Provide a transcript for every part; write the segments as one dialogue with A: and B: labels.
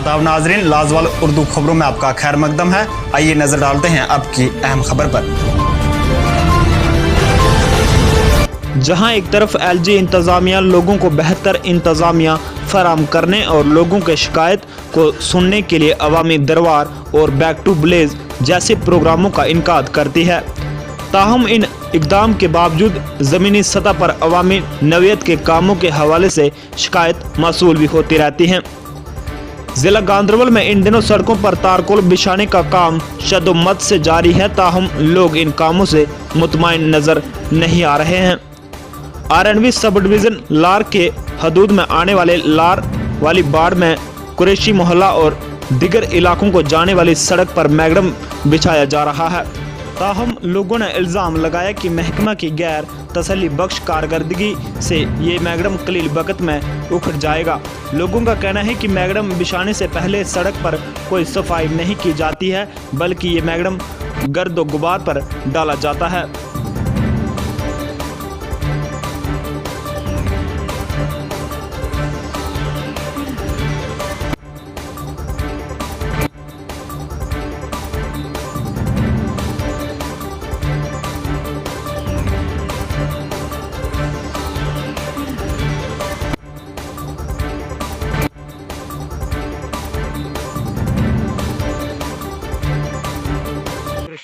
A: तब नाजरीन, लाजवाल उर्दू खबरों में आपका खैर मकदम है। आइए नजर डालते हैं अब की अहम खबर पर।
B: जहां एक तरफ एलजी इंतजामिया लोगों को बेहतर इंतजामिया फराहम करने और लोगों के शिकायत को सुनने के लिए अवामी दरबार और बैक टू विलेज जैसे प्रोग्रामों का इनकाद करती है, ताहम इन इकदाम के बावजूद ज़मीनी सतह पर अवामी नवियत के कामों के हवाले से शिकायत मौसूल भी होती रहती हैं। जिला गांधरबल में इन दिनों सड़कों पर तारकोल बिछाने का काम शद्दोमत से जारी है, ताहम लोग इन कामों से मुतमईन नजर नहीं आ रहे हैं। आरएनबी सब डिवीज़न लार के हदूद में आने वाले लार वाली बाड़ में कुरैशी मोहल्ला और दिगर इलाकों को जाने वाली सड़क पर मैगडम बिछाया जा रहा है, ताहम लोगों ने इल्ज़ाम लगाया कि महकमा की गैर तसल्ली बख्श कारकर्दगी से ये मैगडम कलील वक्त में उखड़ जाएगा। लोगों का कहना है कि मैगडम बिछाने से पहले सड़क पर कोई सफाई नहीं की जाती है, बल्कि ये मैगडम गर्द व गुबार पर डाला जाता है।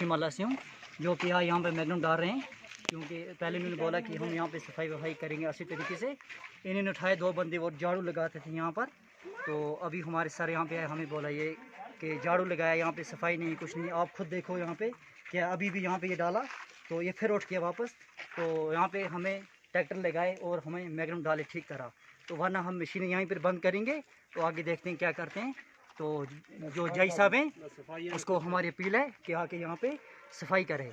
C: माला से हूँ जो कि यहाँ पे मैगडम डाल रहे हैं, क्योंकि पहले इन्होंने बोला कि हम यहाँ पे सफाई वफाई करेंगे अच्छी तरीके से। इन्होंने उठाए 2 बंदे और झाड़ू लगाते थे यहाँ पर, तो अभी हमारे सर यहाँ पे आए, हमें बोला ये कि झाड़ू लगाया, यहाँ पे सफाई नहीं कुछ नहीं। आप खुद देखो यहाँ पे क्या अभी भी यहाँ पे ये डाला तो ये फिर उठ गया वापस। तो यहाँ पे हमें ट्रैक्टर लगाए और हमें मैगडम डाले ठीक करा, तो वरना हम मशीनें यहीं पर बंद करेंगे। तो आगे देखते हैं क्या करते हैं। तो जो जज साहब हैं उसको हमारी अपील है कि आके यहाँ पे सफाई करे।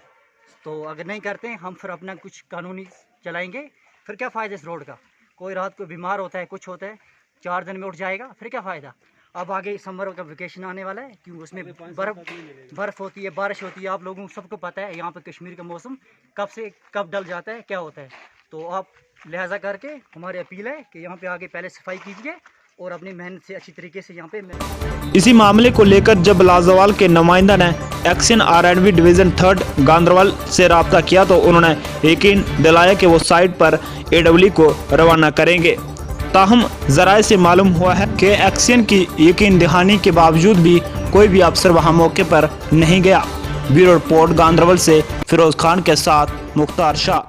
C: तो अगर नहीं करते हैं हम फिर अपना कुछ कानूनी चलाएंगे। फिर क्या फ़ायदा इस रोड का? कोई रात को बीमार होता है, कुछ होता है, 4 दिन में उठ जाएगा, फिर क्या फ़ायदा? अब आगे समर का वेकेशन आने वाला है, क्योंकि उसमें बर्फ़ होती है, बारिश होती है। आप लोगों को सबको पता है यहाँ पर कश्मीर का मौसम कब से कब डल जाता है, क्या होता है। तो आप लिहाजा करके हमारी अपील है कि यहाँ पे आगे पहले सफाई कीजिए और अपनी मेहनत से अच्छी तरीके से यहाँ पे।
B: इसी मामले को लेकर जब लाजवाल के नुमाइंदा ने एक्शन आरएनबी डिवीज़न 3 गांधरबल से रब्ता किया तो उन्होंने यकीन दिलाया कि वो साइट पर एडब्ल्यू को रवाना करेंगे। ताहम जराए से मालूम हुआ है कि एक्शन की यकीन दहानी के बावजूद भी कोई भी अफसर वहाँ मौके पर नहीं गया। ब्यूरो रिपोर्ट गांधरबल से फिरोज खान के साथ मुख्तार शाह।